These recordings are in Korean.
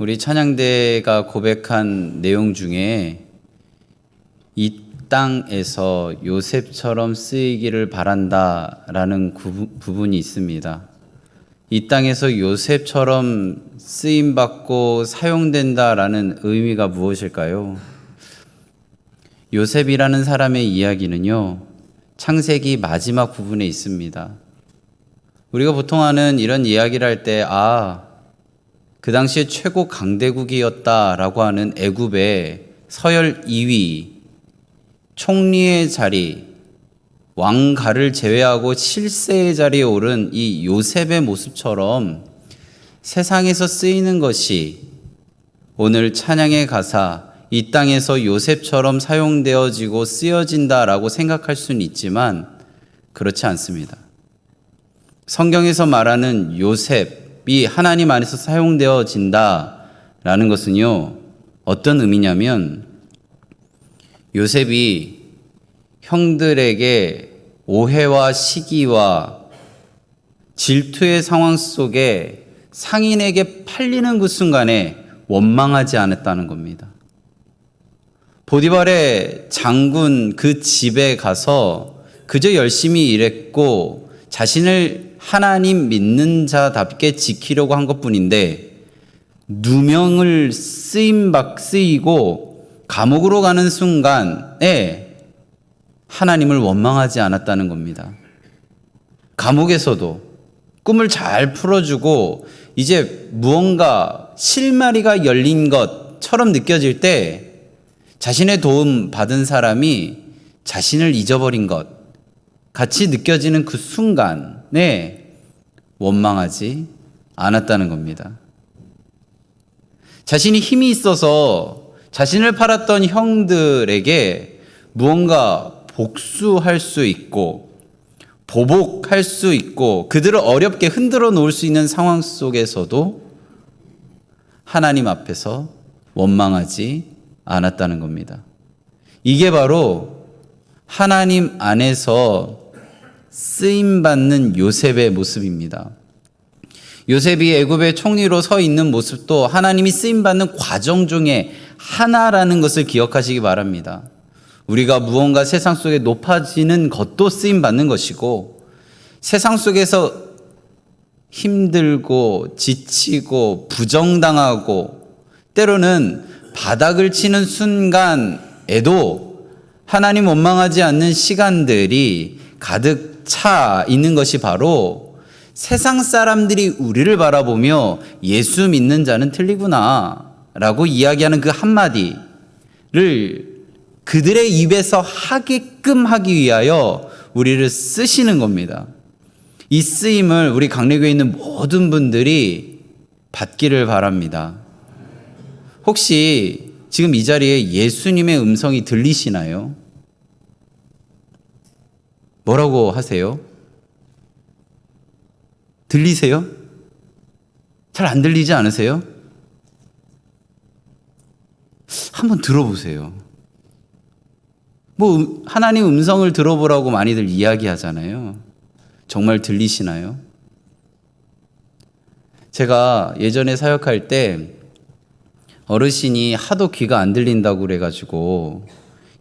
우리 찬양대가 고백한 내용 중에 이 땅에서 요셉처럼 쓰이기를 바란다라는 부분이 있습니다. 이 땅에서 요셉처럼 쓰임받고 사용된다라는 의미가 무엇일까요? 요셉이라는 사람의 이야기는요, 창세기 마지막 부분에 있습니다. 우리가 보통 하는 이런 이야기를 할 때, 그 당시에 최고 강대국이었다라고 하는 애굽의 서열 2위, 총리의 자리, 왕가를 제외하고 7세의 자리에 오른 이 요셉의 모습처럼 세상에서 쓰이는 것이 오늘 찬양의 가사, 이 땅에서 요셉처럼 사용되어지고 쓰여진다라고 생각할 수는 있지만 그렇지 않습니다. 성경에서 말하는 요셉이 하나님 안에서 사용되어진다라는 것은요, 어떤 의미냐면 요셉이 형들에게 오해와 시기와 질투의 상황 속에 상인에게 팔리는 그 순간에 원망하지 않았다는 겁니다. 보디발의 장군 그 집에 가서 그저 열심히 일했고 자신을 하나님 믿는 자답게 지키려고 한 것뿐인데 누명을 쓰이고 감옥으로 가는 순간에 하나님을 원망하지 않았다는 겁니다. 감옥에서도 꿈을 잘 풀어주고 이제 무언가 실마리가 열린 것처럼 느껴질 때 자신의 도움 받은 사람이 자신을 잊어버린 것 같이 느껴지는 그 순간에 원망하지 않았다는 겁니다. 자신이 힘이 있어서 자신을 팔았던 형들에게 무언가 복수할 수 있고 보복할 수 있고 그들을 어렵게 흔들어 놓을 수 있는 상황 속에서도 하나님 앞에서 원망하지 않았다는 겁니다. 이게 바로 하나님 안에서 쓰임받는 요셉의 모습입니다. 요셉이 애굽의 총리로 서 있는 모습도 하나님이 쓰임받는 과정 중에 하나라는 것을 기억하시기 바랍니다. 우리가 무언가 세상 속에 높아지는 것도 쓰임받는 것이고 세상 속에서 힘들고 지치고 부정당하고 때로는 바닥을 치는 순간에도 하나님 원망하지 않는 시간들이 가득 차 있는 것이 바로 세상 사람들이 우리를 바라보며 예수 믿는 자는 틀리구나 라고 이야기하는 그 한마디를 그들의 입에서 하게끔 하기 위하여 우리를 쓰시는 겁니다. 이 쓰임을 우리 강례교회에 있는 모든 분들이 받기를 바랍니다. 혹시 지금 이 자리에 예수님의 음성이 들리시나요? 뭐라고 하세요? 들리세요? 잘 안 들리지 않으세요? 한번 들어보세요. 하나님 음성을 들어보라고 많이들 이야기하잖아요. 정말 들리시나요? 제가 예전에 사역할 때 어르신이 하도 귀가 안 들린다고 그래가지고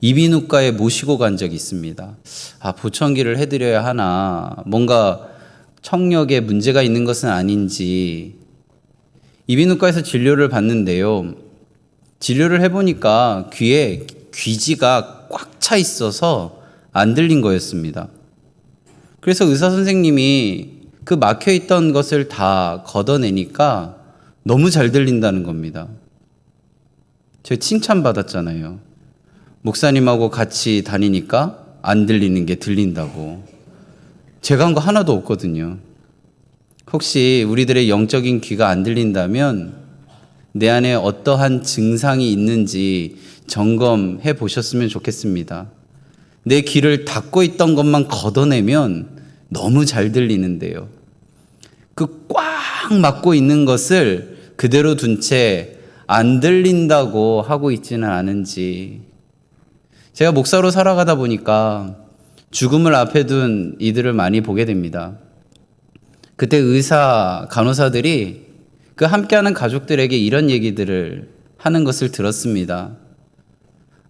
이비인후과에 모시고 간 적이 있습니다. 보청기를 해드려야 하나, 뭔가 청력에 문제가 있는 것은 아닌지. 이비인후과에서 진료를 받는데요. 진료를 해보니까 귀에 귀지가 꽉 차 있어서 안 들린 거였습니다. 그래서 의사 선생님이 그 막혀있던 것을 다 걷어내니까 너무 잘 들린다는 겁니다. 제가 칭찬받았잖아요. 목사님하고 같이 다니니까 안 들리는 게 들린다고. 제가 한 거 하나도 없거든요. 혹시 우리들의 영적인 귀가 안 들린다면 내 안에 어떠한 증상이 있는지 점검해 보셨으면 좋겠습니다. 내 귀를 닫고 있던 것만 걷어내면 너무 잘 들리는데요. 그 꽉 막고 있는 것을 그대로 둔 채 안 들린다고 하고 있지는 않은지. 제가 목사로 살아가다 보니까 죽음을 앞에 둔 이들을 많이 보게 됩니다. 그때 의사, 간호사들이 그 함께하는 가족들에게 이런 얘기들을 하는 것을 들었습니다.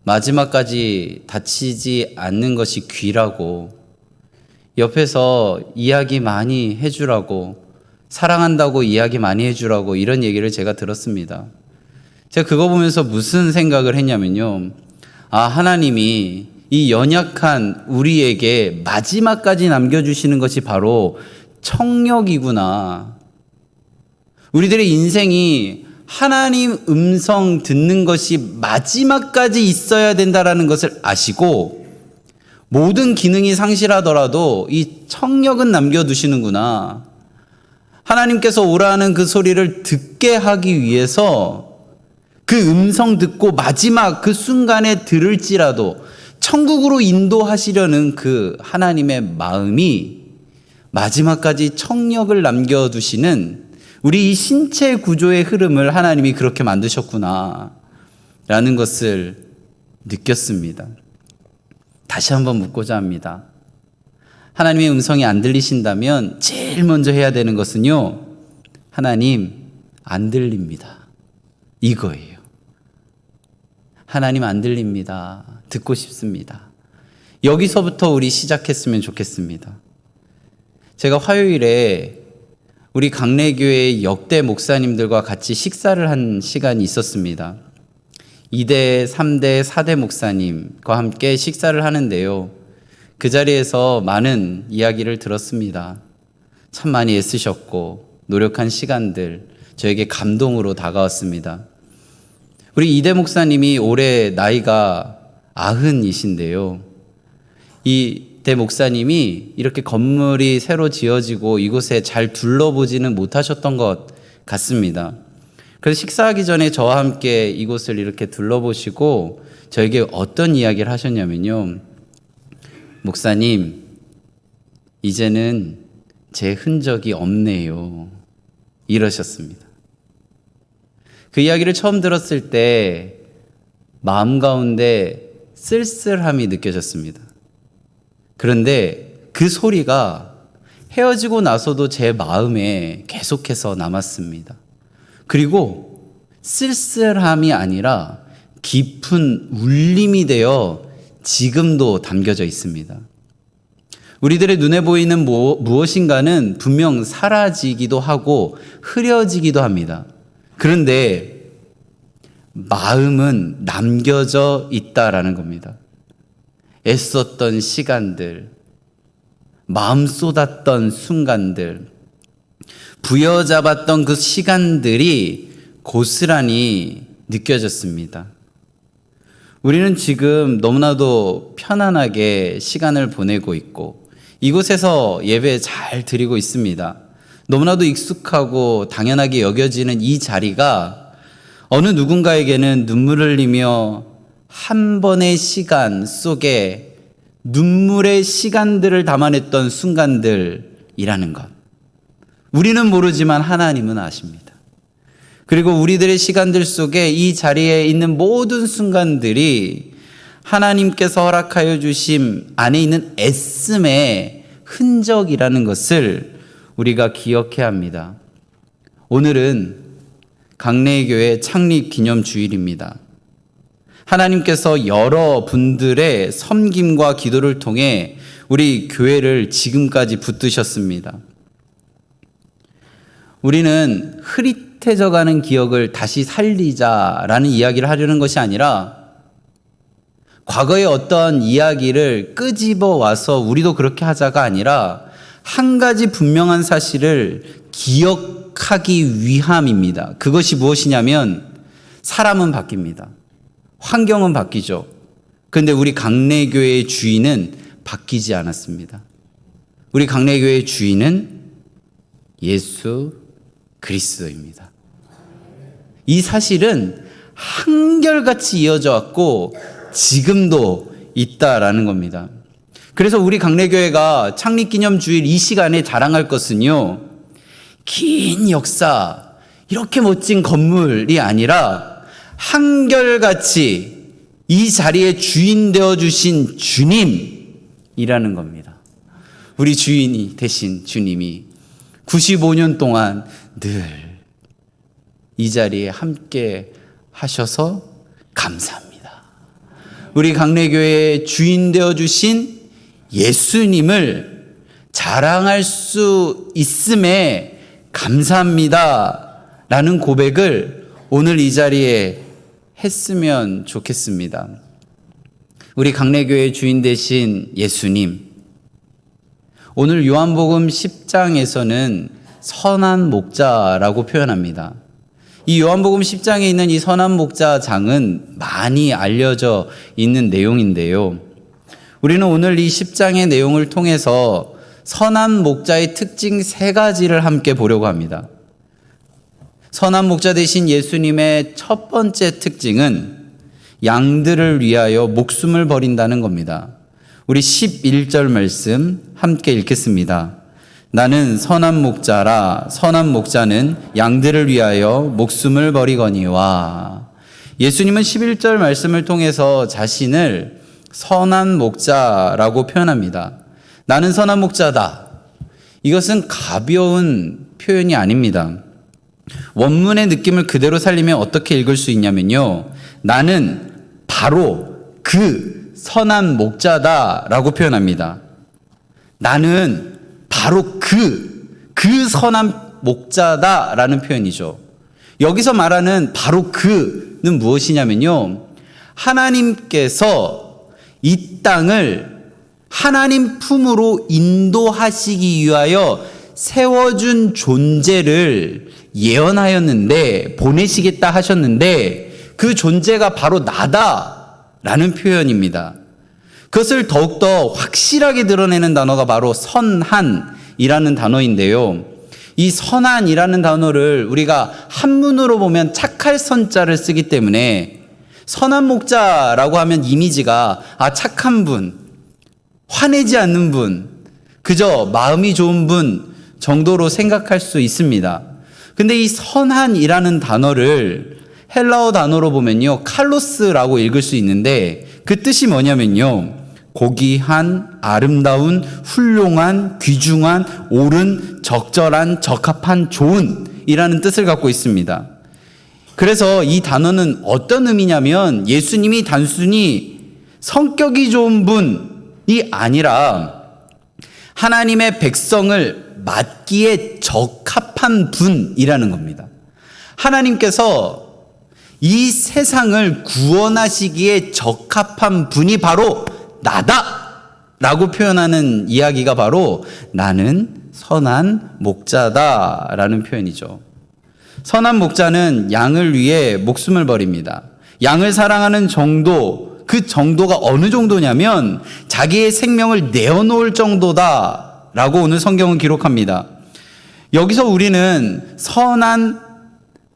마지막까지 다치지 않는 것이 귀라고, 옆에서 이야기 많이 해주라고, 사랑한다고 이야기 많이 해주라고, 이런 얘기를 제가 들었습니다. 제가 그거 보면서 무슨 생각을 했냐면요. 하나님이 이 연약한 우리에게 마지막까지 남겨주시는 것이 바로 청력이구나. 우리들의 인생이 하나님 음성 듣는 것이 마지막까지 있어야 된다라는 것을 아시고 모든 기능이 상실하더라도 이 청력은 남겨두시는구나. 하나님께서 오라는 그 소리를 듣게 하기 위해서 그 음성 듣고 마지막 그 순간에 들을지라도 천국으로 인도하시려는 그 하나님의 마음이 마지막까지 청력을 남겨두시는 우리 이 신체 구조의 흐름을 하나님이 그렇게 만드셨구나 라는 것을 느꼈습니다. 다시 한번 묻고자 합니다. 하나님의 음성이 안 들리신다면 제일 먼저 해야 되는 것은요, 하나님 안 들립니다, 이거예요. 하나님 안 들립니다, 듣고 싶습니다. 여기서부터 우리 시작했으면 좋겠습니다. 제가 화요일에 우리 강내교회 역대 목사님들과 같이 식사를 한 시간이 있었습니다. 2대, 3대, 4대 목사님과 함께 식사를 하는데요. 그 자리에서 많은 이야기를 들었습니다. 참 많이 애쓰셨고 노력한 시간들 저에게 감동으로 다가왔습니다. 우리 2대 목사님이 올해 나이가 90이신데요. 이대 목사님이 이렇게 건물이 새로 지어지고 이곳에 잘 둘러보지는 못하셨던 것 같습니다. 그래서 식사하기 전에 저와 함께 이곳을 이렇게 둘러보시고 저에게 어떤 이야기를 하셨냐면요. 목사님, 이제는 제 흔적이 없네요, 이러셨습니다. 그 이야기를 처음 들었을 때 마음 가운데 쓸쓸함이 느껴졌습니다. 그런데 그 소리가 헤어지고 나서도 제 마음에 계속해서 남았습니다. 그리고 쓸쓸함이 아니라 깊은 울림이 되어 지금도 담겨져 있습니다. 우리들의 눈에 보이는 무엇인가는 분명 사라지기도 하고 흐려지기도 합니다. 그런데 마음은 남겨져 있다라는 겁니다. 애썼던 시간들, 마음 쏟았던 순간들, 부여잡았던 그 시간들이 고스란히 느껴졌습니다. 우리는 지금 너무나도 편안하게 시간을 보내고 있고 이곳에서 예배 잘 드리고 있습니다. 너무나도 익숙하고 당연하게 여겨지는 이 자리가 어느 누군가에게는 눈물을 흘리며 한 번의 시간 속에 눈물의 시간들을 담아냈던 순간들이라는 것. 우리는 모르지만 하나님은 아십니다. 그리고 우리들의 시간들 속에 이 자리에 있는 모든 순간들이 하나님께서 허락하여 주심 안에 있는 애씀의 흔적이라는 것을 우리가 기억해야 합니다. 오늘은 강내교회 창립 기념 주일입니다. 하나님께서 여러 분들의 섬김과 기도를 통해 우리 교회를 지금까지 붙드셨습니다. 우리는 흐릿해져가는 기억을 다시 살리자라는 이야기를 하려는 것이 아니라 과거의 어떤 이야기를 끄집어 와서 우리도 그렇게 하자가 아니라 한 가지 분명한 사실을 기억하기 위함입니다. 그것이 무엇이냐면 사람은 바뀝니다. 환경은 바뀌죠. 그런데 우리 강내교회의 주인은 바뀌지 않았습니다. 우리 강내교회의 주인은 예수 그리스도입니다. 이 사실은 한결같이 이어져 왔고 지금도 있다라는 겁니다. 그래서 우리 강내교회가 창립기념주일 이 시간에 자랑할 것은요, 긴 역사, 이렇게 멋진 건물이 아니라 한결같이 이 자리에 주인 되어주신 주님이라는 겁니다. 우리 주인이 되신 주님이 95년 동안 늘 이 자리에 함께 하셔서 감사합니다. 우리 강래교회의 주인 되어주신 예수님을 자랑할 수 있음에 감사합니다 라는 고백을 오늘 이 자리에 했으면 좋겠습니다. 우리 강래교회의 주인 되신 예수님, 오늘 요한복음 10장에서는 선한 목자라고 표현합니다. 이 요한복음 10장에 있는 이 선한 목자 장은 많이 알려져 있는 내용인데요. 우리는 오늘 이 10장의 내용을 통해서 선한 목자의 특징 3가지를 함께 보려고 합니다. 선한 목자 되신 예수님의 첫 번째 특징은 양들을 위하여 목숨을 버린다는 겁니다. 우리 11절 말씀 함께 읽겠습니다. 나는 선한 목자라 선한 목자는 양들을 위하여 목숨을 버리거니와. 예수님은 11절 말씀을 통해서 자신을 선한 목자라고 표현합니다. 나는 선한 목자다. 이것은 가벼운 표현이 아닙니다. 원문의 느낌을 그대로 살리면 어떻게 읽을 수 있냐면요. 나는 바로 그 선한 목자다라고 표현합니다. 나는 바로 그 선한 목자다라는 표현이죠. 여기서 말하는 바로 그는 무엇이냐면요. 하나님께서 이 땅을 하나님 품으로 인도하시기 위하여 세워준 존재를 예언하였는데, 보내시겠다 하셨는데 그 존재가 바로 나다라는 표현입니다. 그것을 더욱더 확실하게 드러내는 단어가 바로 선한이라는 단어인데요. 이 선한이라는 단어를 우리가 한문으로 보면 착할 선자를 쓰기 때문에 선한 목자라고 하면 이미지가 착한 분, 화내지 않는 분, 그저 마음이 좋은 분 정도로 생각할 수 있습니다. 근데 이 선한이라는 단어를 헬라어 단어로 보면요, 칼로스라고 읽을 수 있는데 그 뜻이 뭐냐면요, 고귀한, 아름다운, 훌륭한, 귀중한, 옳은, 적절한, 적합한, 좋은 이라는 뜻을 갖고 있습니다. 그래서 이 단어는 어떤 의미냐면 예수님이 단순히 성격이 좋은 분이 아니라 하나님의 백성을 맡기에 적합한 분이라는 겁니다. 하나님께서 이 세상을 구원하시기에 적합한 분이 바로 나다 라고 표현하는 이야기가 바로 나는 선한 목자다 라는 표현이죠. 선한 목자는 양을 위해 목숨을 버립니다. 양을 사랑하는 정도, 그 정도가 어느 정도냐면 자기의 생명을 내어놓을 정도다 라고 오늘 성경은 기록합니다. 여기서 우리는 선한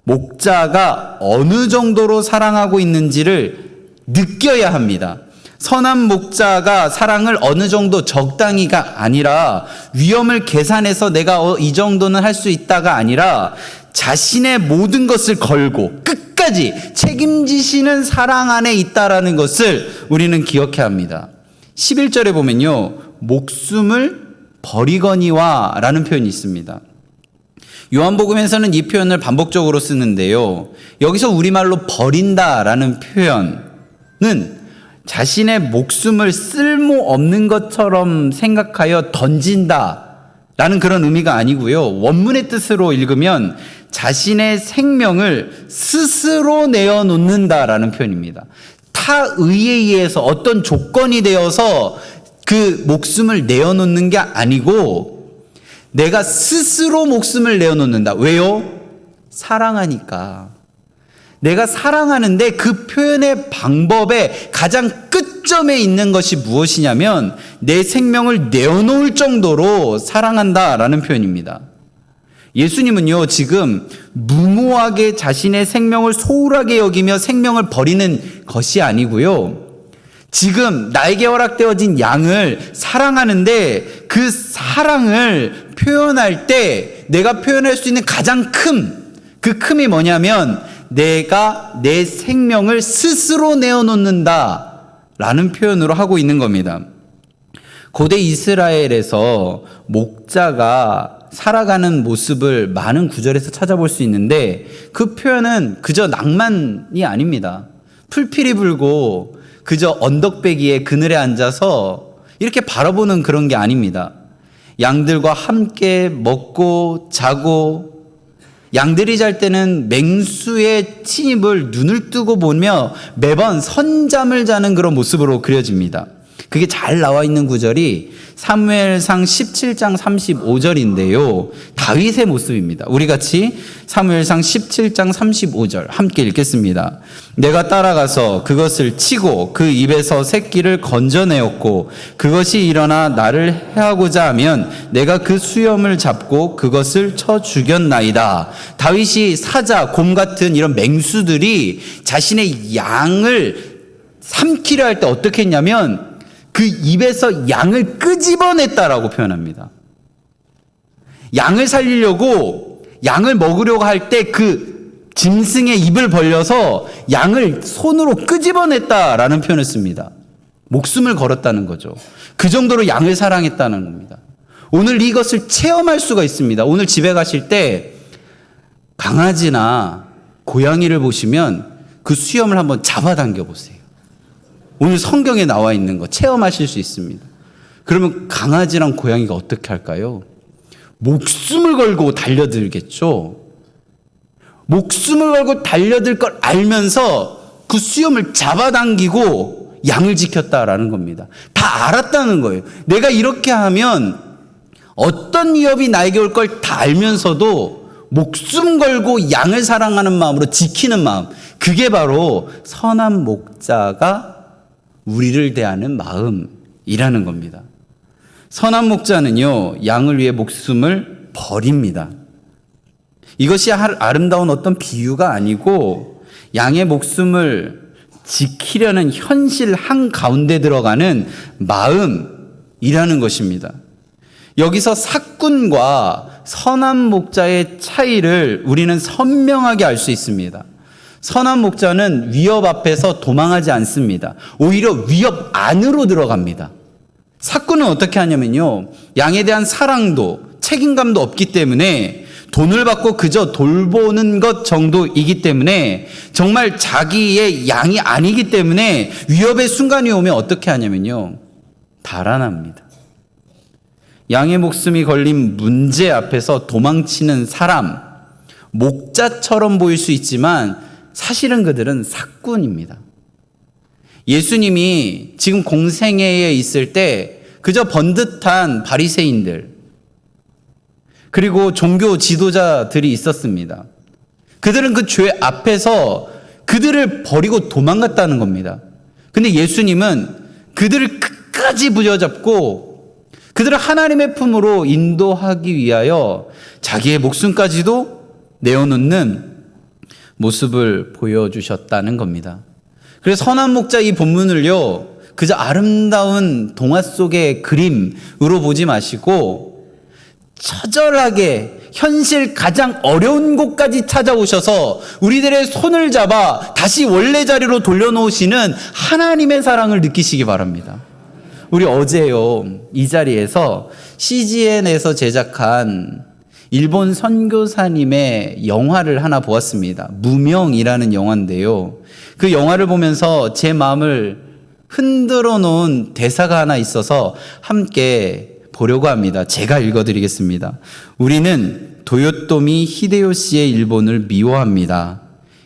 목자가 어느 정도로 사랑하고 있는지를 느껴야 합니다. 선한 목자가 사랑을 어느 정도 적당히가 아니라 위험을 계산해서 내가 이 정도는 할 수 있다가 아니라 자신의 모든 것을 걸고 끝까지 책임지시는 사랑 안에 있다라는 것을 우리는 기억해야 합니다. 11절에 보면요, 목숨을 버리거니와 라는 표현이 있습니다. 요한복음에서는 이 표현을 반복적으로 쓰는데요, 여기서 우리말로 버린다라는 표현은 자신의 목숨을 쓸모없는 것처럼 생각하여 던진다라는 그런 의미가 아니고요, 원문의 뜻으로 읽으면 자신의 생명을 스스로 내어놓는다라는 표현입니다. 타의에 의해서 어떤 조건이 되어서 그 목숨을 내어놓는 게 아니고 내가 스스로 목숨을 내어놓는다. 왜요? 사랑하니까. 내가 사랑하는데 그 표현의 방법의 가장 끝점에 있는 것이 무엇이냐면 내 생명을 내어놓을 정도로 사랑한다라는 표현입니다. 예수님은요, 지금 무모하게 자신의 생명을 소홀하게 여기며 생명을 버리는 것이 아니고요, 지금 나에게 허락되어진 양을 사랑하는데 그 사랑을 표현할 때 내가 표현할 수 있는 가장 그 큼이 뭐냐면 내가 내 생명을 스스로 내어놓는다 라는 표현으로 하고 있는 겁니다. 고대 이스라엘에서 목자가 살아가는 모습을 많은 구절에서 찾아볼 수 있는데 그 표현은 그저 낭만이 아닙니다. 풀필이 불고 그저 언덕배기에 그늘에 앉아서 이렇게 바라보는 그런 게 아닙니다. 양들과 함께 먹고 자고, 양들이 잘 때는 맹수의 침입을 눈을 뜨고 보며 매번 선잠을 자는 그런 모습으로 그려집니다. 그게 잘 나와 있는 구절이 사무엘상 17장 35절인데요. 다윗의 모습입니다. 우리 같이 사무엘상 17장 35절 함께 읽겠습니다. 내가 따라가서 그것을 치고 그 입에서 새끼를 건져내었고 그것이 일어나 나를 해하고자 하면 내가 그 수염을 잡고 그것을 쳐 죽였나이다. 다윗이 사자, 곰 같은 이런 맹수들이 자신의 양을 삼키려 할 때 어떻게 했냐면 그 입에서 양을 끄집어냈다라고 표현합니다. 양을 살리려고, 양을 먹으려고 할 때 그 짐승의 입을 벌려서 양을 손으로 끄집어냈다라는 표현을 씁니다. 목숨을 걸었다는 거죠. 그 정도로 양을 사랑했다는 겁니다. 오늘 이것을 체험할 수가 있습니다. 오늘 집에 가실 때 강아지나 고양이를 보시면 그 수염을 한번 잡아당겨 보세요. 오늘 성경에 나와 있는 거 체험하실 수 있습니다. 그러면 강아지랑 고양이가 어떻게 할까요? 목숨을 걸고 달려들겠죠. 목숨을 걸고 달려들 걸 알면서 그 수염을 잡아당기고 양을 지켰다라는 겁니다. 다 알았다는 거예요. 내가 이렇게 하면 어떤 위협이 나에게 올 걸 다 알면서도 목숨 걸고 양을 사랑하는 마음으로 지키는 마음, 그게 바로 선한 목자가 우리를 대하는 마음이라는 겁니다. 선한 목자는요, 양을 위해 목숨을 버립니다. 이것이 아름다운 어떤 비유가 아니고 양의 목숨을 지키려는 현실 한가운데 들어가는 마음이라는 것입니다. 여기서 사꾼과 선한 목자의 차이를 우리는 선명하게 알 수 있습니다. 선한 목자는 위협 앞에서 도망하지 않습니다. 오히려 위협 안으로 들어갑니다. 사꾼은 어떻게 하냐면요, 양에 대한 사랑도 책임감도 없기 때문에 돈을 받고 그저 돌보는 것 정도이기 때문에 정말 자기의 양이 아니기 때문에 위협의 순간이 오면 어떻게 하냐면요, 달아납니다. 양의 목숨이 걸린 문제 앞에서 도망치는 사람, 목자처럼 보일 수 있지만 사실은 그들은 사꾼입니다. 예수님이 지금 공생애에 있을 때 그저 번듯한 바리새인들 그리고 종교 지도자들이 있었습니다. 그들은 그 죄 앞에서 그들을 버리고 도망갔다는 겁니다. 근데 예수님은 그들을 끝까지 부여잡고 그들을 하나님의 품으로 인도하기 위하여 자기의 목숨까지도 내어놓는 모습을 보여주셨다는 겁니다. 그래서 선한 목자 이 본문을요, 그저 아름다운 동화 속의 그림으로 보지 마시고 처절하게 현실 가장 어려운 곳까지 찾아오셔서 우리들의 손을 잡아 다시 원래 자리로 돌려놓으시는 하나님의 사랑을 느끼시기 바랍니다. 우리 어제요, 이 자리에서 CGN에서 제작한 일본 선교사님의 영화를 하나 보았습니다. 무명이라는 영화인데요. 그 영화를 보면서 제 마음을 흔들어 놓은 대사가 하나 있어서 함께 보려고 합니다. 제가 읽어드리겠습니다. 우리는 도요토미 히데요시의 일본을 미워합니다.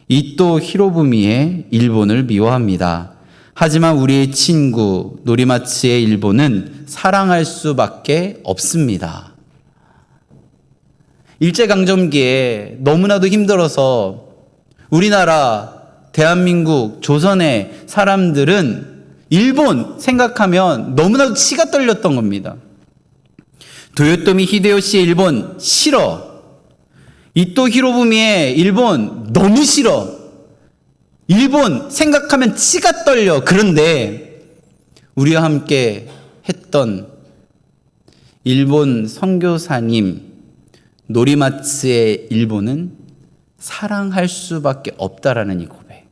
이토 히로부미의 일본을 미워합니다. 하지만 우리의 친구 노리마츠의 일본은 사랑할 수밖에 없습니다. 일제강점기에 너무나도 힘들어서 우리나라, 대한민국, 조선의 사람들은 일본 생각하면 너무나도 치가 떨렸던 겁니다. 도요토미 히데요시의 일본 싫어. 이토 히로부미의 일본 너무 싫어. 일본 생각하면 치가 떨려. 그런데 우리와 함께 했던 일본 선교사님 노리마츠의 일본은 사랑할 수밖에 없다라는 이 고백.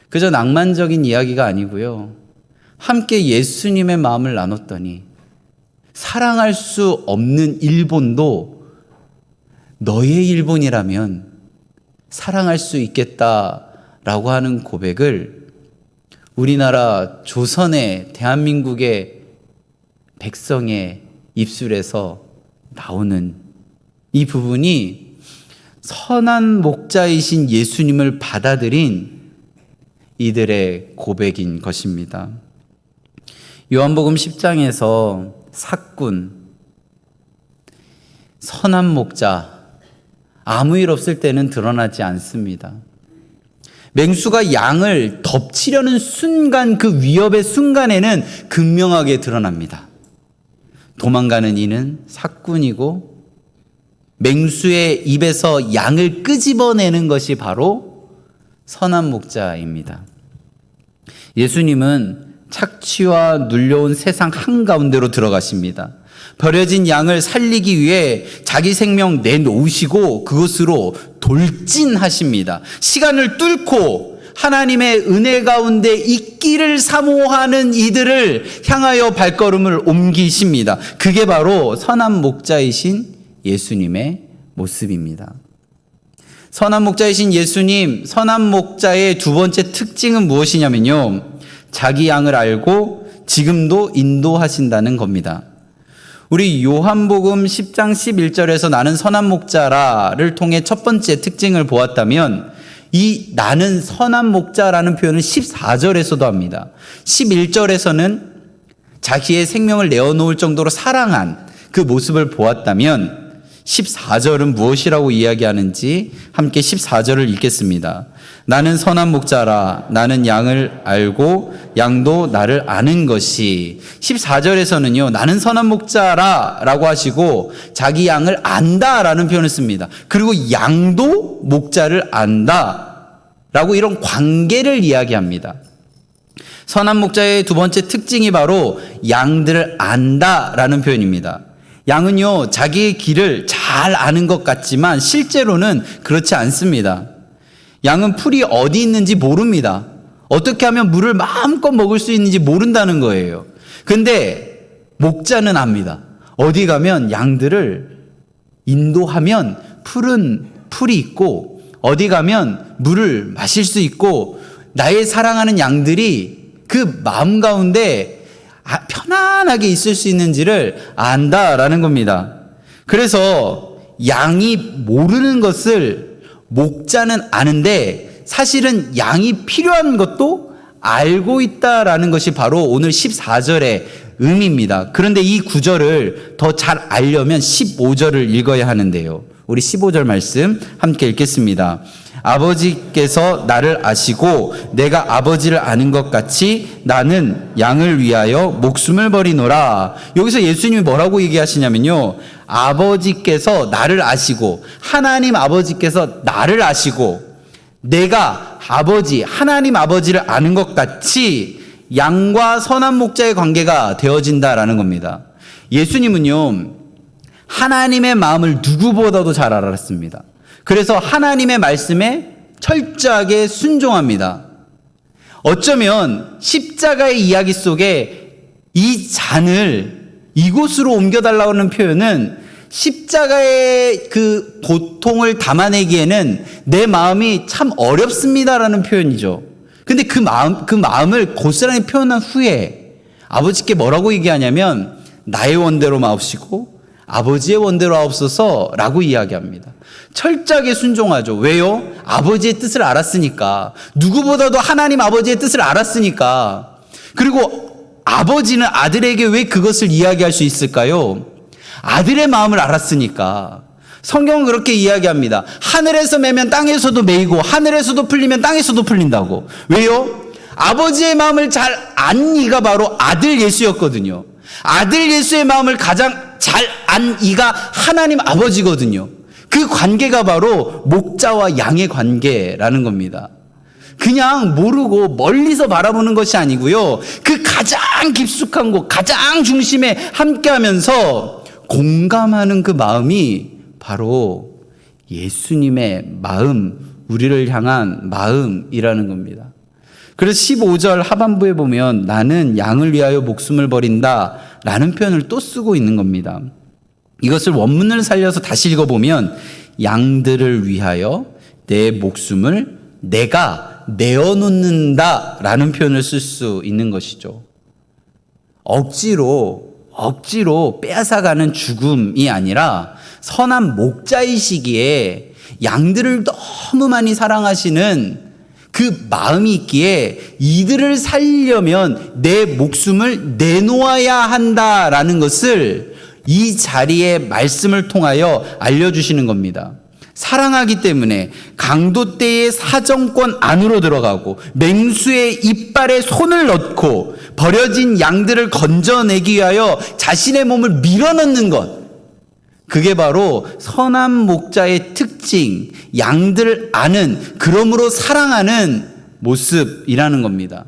그저 낭만적인 이야기가 아니고요, 함께 예수님의 마음을 나눴더니 사랑할 수 없는 일본도 너의 일본이라면 사랑할 수 있겠다라고 하는 고백을 우리나라 조선의 대한민국의 백성의 입술에서 나오는 이 부분이 선한 목자이신 예수님을 받아들인 이들의 고백인 것입니다. 요한복음 10장에서 삭군, 선한 목자, 아무 일 없을 때는 드러나지 않습니다. 맹수가 양을 덮치려는 순간, 그 위협의 순간에는 극명하게 드러납니다. 도망가는 이는 삭군이고 맹수의 입에서 양을 끄집어내는 것이 바로 선한 목자입니다. 예수님은 착취와 눌려온 세상 한가운데로 들어가십니다. 버려진 양을 살리기 위해 자기 생명 내놓으시고 그것으로 돌진하십니다. 시간을 뚫고 하나님의 은혜 가운데 있기를 사모하는 이들을 향하여 발걸음을 옮기십니다. 그게 바로 선한 목자이신 예수님의 모습입니다. 선한 목자이신 예수님, 선한 목자의 두 번째 특징은 무엇이냐면요, 자기 양을 알고 지금도 인도하신다는 겁니다. 우리 요한복음 10장 11절에서 나는 선한 목자라를 통해 첫 번째 특징을 보았다면, 이 나는 선한 목자라는 표현을 14절에서도 합니다. 11절에서는 자기의 생명을 내어놓을 정도로 사랑한 그 모습을 보았다면 14절은 무엇이라고 이야기하는지 함께 14절을 읽겠습니다. 나는 선한 목자라, 나는 양을 알고 양도 나를 아는 것이. 14절에서는요, 나는 선한 목자라 라고 하시고 자기 양을 안다 라는 표현을 씁니다. 그리고 양도 목자를 안다 라고 이런 관계를 이야기합니다. 선한 목자의 두 번째 특징이 바로 양들을 안다 라는 표현입니다. 양은요, 자기의 길을 잘 아는 것 같지만 실제로는 그렇지 않습니다. 양은 풀이 어디 있는지 모릅니다. 어떻게 하면 물을 마음껏 먹을 수 있는지 모른다는 거예요. 근데 목자는 압니다. 어디 가면 양들을 인도하면 풀이 있고, 어디 가면 물을 마실 수 있고, 나의 사랑하는 양들이 그 마음 가운데 편안하게 있을 수 있는지를 안다라는 겁니다. 그래서 양이 모르는 것을 목자는 아는데 사실은 양이 필요한 것도 알고 있다라는 것이 바로 오늘 14절의 의미입니다. 그런데 이 구절을 더 잘 알려면 15절을 읽어야 하는데요. 우리 15절 말씀 함께 읽겠습니다. 아버지께서 나를 아시고 내가 아버지를 아는 것 같이 나는 양을 위하여 목숨을 버리노라. 여기서 예수님이 뭐라고 얘기하시냐면요, 아버지께서 나를 아시고, 하나님 아버지께서 나를 아시고 내가 하나님 아버지를 아는 것 같이 양과 선한 목자의 관계가 되어진다라는 겁니다. 예수님은요, 하나님의 마음을 누구보다도 잘 알았습니다. 그래서 하나님의 말씀에 철저하게 순종합니다. 어쩌면 십자가의 이야기 속에 이 잔을 이곳으로 옮겨달라고 하는 표현은 십자가의 그 고통을 담아내기에는 내 마음이 참 어렵습니다라는 표현이죠. 근데 그 마음을 고스란히 표현한 후에 아버지께 뭐라고 얘기하냐면 나의 원대로 마옵시고 아버지의 원대로 하옵소서라고 이야기합니다. 철저하게 순종하죠. 왜요? 아버지의 뜻을 알았으니까. 누구보다도 하나님 아버지의 뜻을 알았으니까. 그리고 아버지는 아들에게 왜 그것을 이야기할 수 있을까요? 아들의 마음을 알았으니까. 성경은 그렇게 이야기합니다. 하늘에서 매면 땅에서도 매이고 하늘에서도 풀리면 땅에서도 풀린다고. 왜요? 아버지의 마음을 잘 안 이가 바로 아들 예수였거든요. 아들 예수의 마음을 가장 잘 안 이가 하나님 아버지거든요. 그 관계가 바로 목자와 양의 관계라는 겁니다. 그냥 모르고 멀리서 바라보는 것이 아니고요, 그 가장 깊숙한 곳, 가장 중심에 함께하면서 공감하는 그 마음이 바로 예수님의 마음, 우리를 향한 마음이라는 겁니다. 그래서 15절 하반부에 보면 나는 양을 위하여 목숨을 버린다 라는 표현을 또 쓰고 있는 겁니다. 이것을 원문을 살려서 다시 읽어보면 양들을 위하여 내 목숨을 내가 내어놓는다 라는 표현을 쓸 수 있는 것이죠. 억지로 빼앗아가는 죽음이 아니라 선한 목자이시기에 양들을 너무 많이 사랑하시는 그 마음이 있기에 이들을 살려면 내 목숨을 내놓아야 한다라는 것을 이 자리의 말씀을 통하여 알려주시는 겁니다. 사랑하기 때문에 강도떼의 사정권 안으로 들어가고 맹수의 이빨에 손을 넣고 버려진 양들을 건져내기 위하여 자신의 몸을 밀어넣는 것, 그게 바로 선한 목자의 특징, 양들을 아는, 그러므로 사랑하는 모습이라는 겁니다.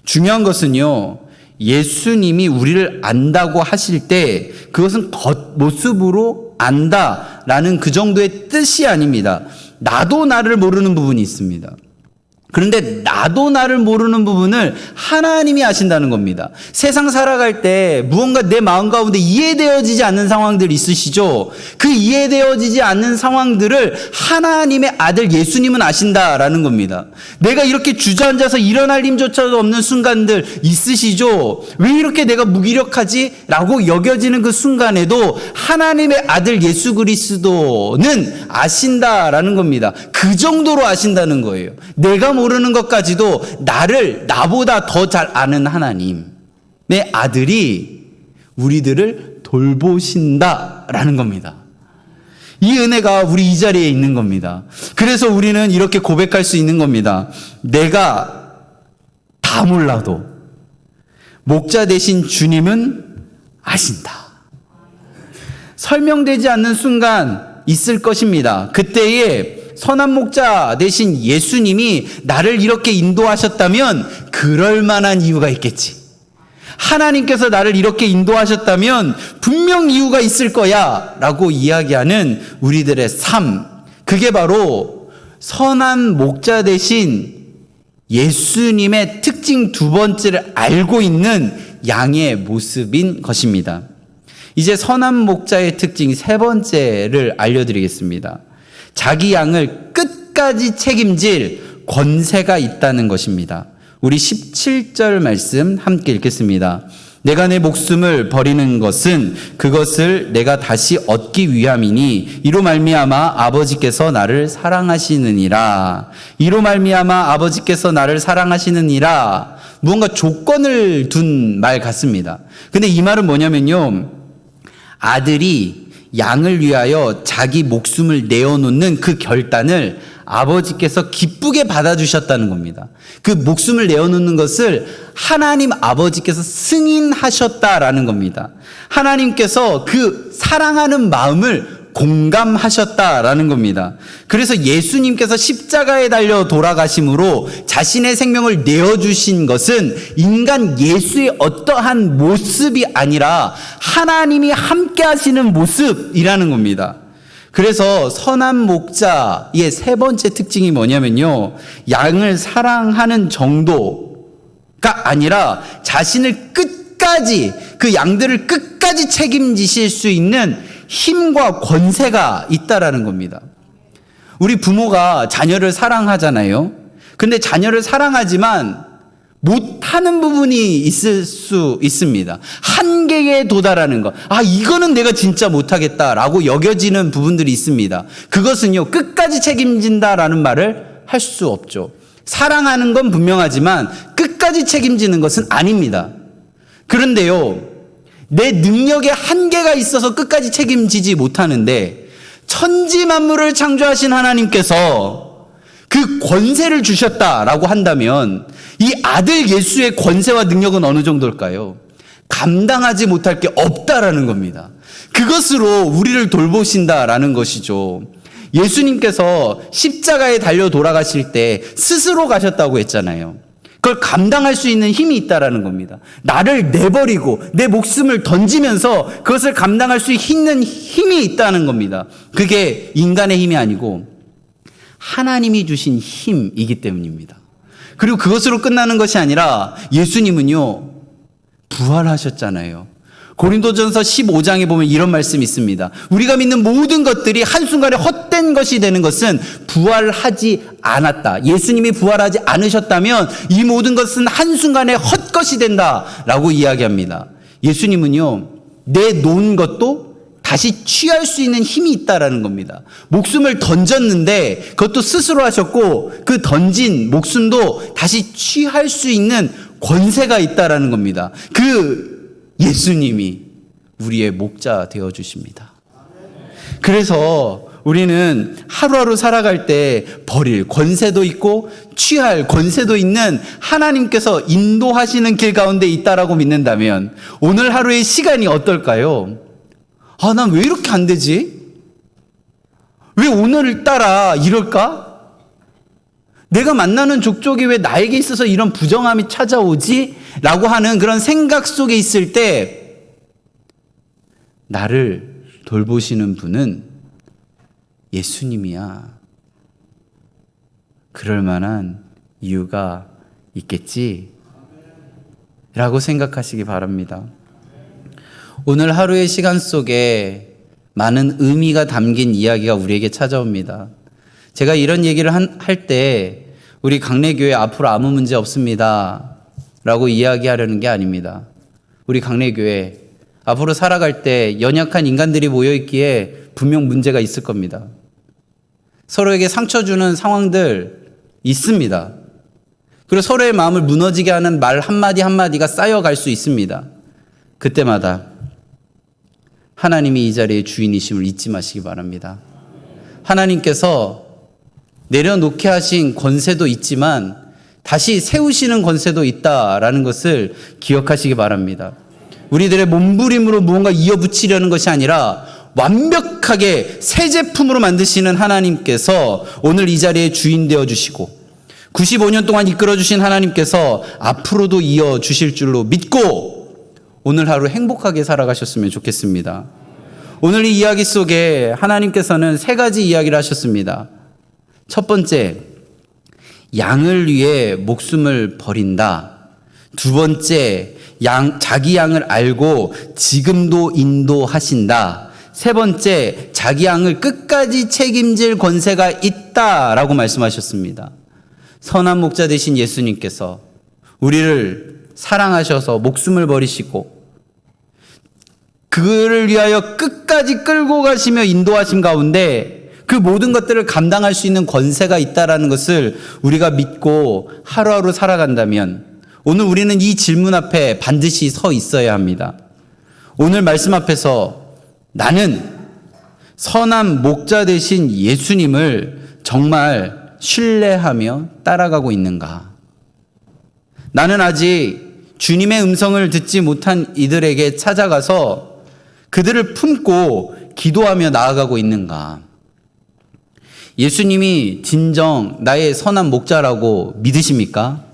중요한 것은요, 예수님이 우리를 안다고 하실 때 그것은 겉모습으로 안다라는 그 정도의 뜻이 아닙니다. 나도 나를 모르는 부분이 있습니다. 그런데 나도 나를 모르는 부분을 하나님이 아신다는 겁니다. 세상 살아갈 때 무언가 내 마음 가운데 이해되어지지 않는 상황들 있으시죠? 그 이해되어지지 않는 상황들을 하나님의 아들 예수님은 아신다라는 겁니다. 내가 이렇게 주저앉아서 일어날 힘조차도 없는 순간들 있으시죠? 왜 이렇게 내가 무기력하지? 라고 여겨지는 그 순간에도 하나님의 아들 예수 그리스도는 아신다라는 겁니다. 그 정도로 아신다는 거예요. 내가 모르는 것까지도 나보다 더 잘 아는 하나님의 아들이 우리들을 돌보신다라는 겁니다. 이 은혜가 우리 이 자리에 있는 겁니다. 그래서 우리는 이렇게 고백할 수 있는 겁니다. 내가 다 몰라도 목자 되신 주님은 아신다. 설명되지 않는 순간 있을 것입니다. 그때에 선한 목자 되신 예수님이 나를 이렇게 인도하셨다면 그럴 만한 이유가 있겠지. 하나님께서 나를 이렇게 인도하셨다면 분명 이유가 있을 거야 라고 이야기하는 우리들의 삶, 그게 바로 선한 목자 되신 예수님의 특징 두 번째를 알고 있는 양의 모습인 것입니다. 이제 선한 목자의 특징 세 번째를 알려드리겠습니다. 자기 양을 끝까지 책임질 권세가 있다는 것입니다. 우리 17절 말씀 함께 읽겠습니다. 내가 내 목숨을 버리는 것은 그것을 내가 다시 얻기 위함이니 이로 말미암아 아버지께서 나를 사랑하시느니라. 이로 말미암아 아버지께서 나를 사랑하시느니라. 무언가 조건을 둔 말 같습니다. 근데 이 말은 뭐냐면요, 아들이 양을 위하여 자기 목숨을 내어놓는 그 결단을 아버지께서 기쁘게 받아주셨다는 겁니다. 그 목숨을 내어놓는 것을 하나님 아버지께서 승인하셨다라는 겁니다. 하나님께서 그 사랑하는 마음을 공감하셨다라는 겁니다. 그래서 예수님께서 십자가에 달려 돌아가심으로 자신의 생명을 내어주신 것은 인간 예수의 어떠한 모습이 아니라 하나님이 함께 하시는 모습이라는 겁니다. 그래서 선한 목자의 세 번째 특징이 뭐냐면요, 양을 사랑하는 정도가 아니라 자신을 끝까지, 그 양들을 끝까지 책임지실 수 있는 힘과 권세가 있다라는 겁니다. 우리 부모가 자녀를 사랑하잖아요. 근데 자녀를 사랑하지만 못하는 부분이 있을 수 있습니다. 한계에 도달하는 것. 이거는 내가 진짜 못하겠다라고 여겨지는 부분들이 있습니다. 그것은요, 끝까지 책임진다라는 말을 할 수 없죠. 사랑하는 건 분명하지만 끝까지 책임지는 것은 아닙니다. 그런데요, 내 능력에 한계가 있어서 끝까지 책임지지 못하는데 천지 만물을 창조하신 하나님께서 그 권세를 주셨다라고 한다면 이 아들 예수의 권세와 능력은 어느 정도일까요? 감당하지 못할 게 없다라는 겁니다. 그것으로 우리를 돌보신다라는 것이죠. 예수님께서 십자가에 달려 돌아가실 때 스스로 가셨다고 했잖아요. 그걸 감당할 수 있는 힘이 있다라는 겁니다. 나를 내버리고 내 목숨을 던지면서 그것을 감당할 수 있는 힘이 있다는 겁니다. 그게 인간의 힘이 아니고 하나님이 주신 힘이기 때문입니다. 그리고 그것으로 끝나는 것이 아니라 예수님은요, 부활하셨잖아요. 고린도전서 15장에 보면 이런 말씀이 있습니다. 우리가 믿는 모든 것들이 한순간에 헛된 것이 되는 것은 부활하지 않았다. 예수님이 부활하지 않으셨다면 이 모든 것은 한순간에 헛것이 된다라고 이야기합니다. 예수님은요, 내 놓은 것도 다시 취할 수 있는 힘이 있다라는 겁니다. 목숨을 던졌는데 그것도 스스로 하셨고 그 던진 목숨도 다시 취할 수 있는 권세가 있다라는 겁니다. 그 예수님이 우리의 목자 되어 주십니다. 그래서 우리는 하루하루 살아갈 때 버릴 권세도 있고 취할 권세도 있는 하나님께서 인도하시는 길 가운데 있다라고 믿는다면 오늘 하루의 시간이 어떨까요? 아, 난 왜 이렇게 안 되지? 왜 오늘따라 이럴까? 내가 만나는 족족이 왜 나에게 있어서 이런 부정함이 찾아오지? 라고 하는 그런 생각 속에 있을 때 나를 돌보시는 분은 예수님이야. 그럴 만한 이유가 있겠지? 라고 생각하시기 바랍니다. 오늘 하루의 시간 속에 많은 의미가 담긴 이야기가 우리에게 찾아옵니다. 제가 이런 얘기를 할 때 우리 강내교회 앞으로 아무 문제 없습니다 라고 이야기하려는 게 아닙니다. 우리 강내교회 앞으로 살아갈 때 연약한 인간들이 모여있기에 분명 문제가 있을 겁니다. 서로에게 상처 주는 상황들 있습니다. 그리고 서로의 마음을 무너지게 하는 말 한마디 한마디가 쌓여갈 수 있습니다. 그때마다 하나님이 이 자리의 주인이심을 잊지 마시기 바랍니다. 하나님께서 내려놓게 하신 권세도 있지만 다시 세우시는 권세도 있다라는 것을 기억하시기 바랍니다. 우리들의 몸부림으로 무언가 이어붙이려는 것이 아니라 완벽하게 새 제품으로 만드시는 하나님께서 오늘 이 자리에 주인 되어주시고 95년 동안 이끌어주신 하나님께서 앞으로도 이어주실 줄로 믿고 오늘 하루 행복하게 살아가셨으면 좋겠습니다. 오늘 이 이야기 속에 하나님께서는 세 가지 이야기를 하셨습니다. 첫 번째, 양을 위해 목숨을 버린다. 두 번째, 자기 양을 알고 지금도 인도하신다. 세 번째, 자기 양을 끝까지 책임질 권세가 있다라고 말씀하셨습니다. 선한 목자 되신 예수님께서 우리를 사랑하셔서 목숨을 버리시고 그를 위하여 끝까지 끌고 가시며 인도하심 가운데 그 모든 것들을 감당할 수 있는 권세가 있다라는 것을 우리가 믿고 하루하루 살아간다면 오늘 우리는 이 질문 앞에 반드시 서 있어야 합니다. 오늘 말씀 앞에서 나는 선한 목자 되신 예수님을 정말 신뢰하며 따라가고 있는가? 나는 아직 주님의 음성을 듣지 못한 이들에게 찾아가서 그들을 품고 기도하며 나아가고 있는가? 예수님이 진정 나의 선한 목자라고 믿으십니까?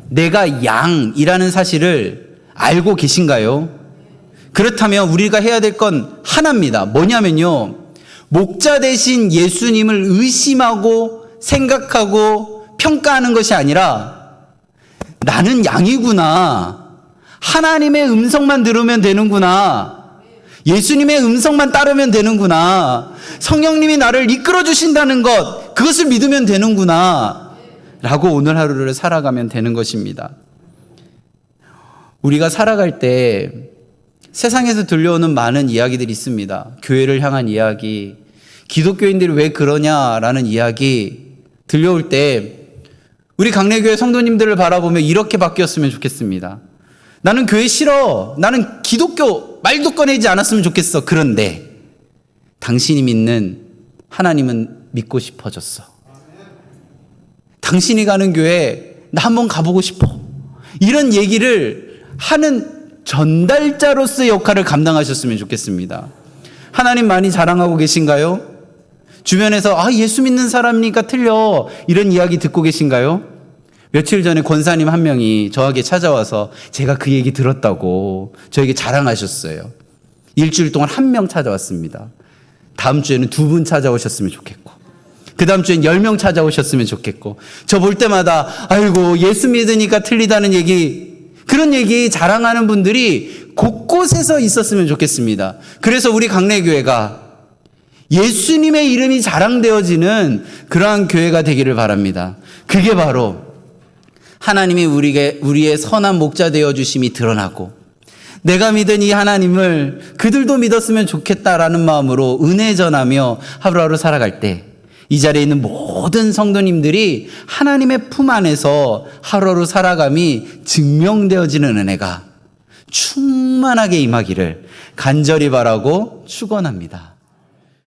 내가 양이라는 사실을 알고 계신가요? 그렇다면 우리가 해야 될 건 하나입니다. 뭐냐면요, 목자 되신 예수님을 의심하고 생각하고 평가하는 것이 아니라 나는 양이구나, 하나님의 음성만 들으면 되는구나, 예수님의 음성만 따르면 되는구나, 성령님이 나를 이끌어 주신다는 것, 그것을 믿으면 되는구나 라고 오늘 하루를 살아가면 되는 것입니다. 우리가 살아갈 때 세상에서 들려오는 많은 이야기들이 있습니다. 교회를 향한 이야기, 기독교인들이 왜 그러냐라는 이야기 들려올 때 우리 강내교회 성도님들을 바라보며 이렇게 바뀌었으면 좋겠습니다. 나는 교회 싫어. 나는 기독교 말도 꺼내지 않았으면 좋겠어. 그런데 당신이 믿는 하나님은 믿고 싶어졌어. 당신이 가는 교회 나 한번 가보고 싶어. 이런 얘기를 하는 전달자로서의 역할을 감당하셨으면 좋겠습니다. 하나님 많이 자랑하고 계신가요? 주변에서 예수 믿는 사람이니까 틀려 이런 이야기 듣고 계신가요? 며칠 전에 권사님 한 명이 저에게 찾아와서 제가 그 얘기 들었다고 저에게 자랑하셨어요. 일주일 동안 한 명 찾아왔습니다. 다음 주에는 2분 찾아오셨으면 좋겠고 그 다음 주엔 10명 찾아오셨으면 좋겠고 저 볼 때마다 아이고 예수 믿으니까 틀리다는 얘기, 그런 얘기 자랑하는 분들이 곳곳에서 있었으면 좋겠습니다. 그래서 우리 강래교회가 예수님의 이름이 자랑되어지는 그러한 교회가 되기를 바랍니다. 그게 바로 하나님이 우리의 선한 목자 되어주심이 드러나고 내가 믿은 이 하나님을 그들도 믿었으면 좋겠다라는 마음으로 은혜 전하며 하루하루 살아갈 때 이 자리에 있는 모든 성도님들이 하나님의 품 안에서 하루하루 살아감이 증명되어지는 은혜가 충만하게 임하기를 간절히 바라고 축원합니다.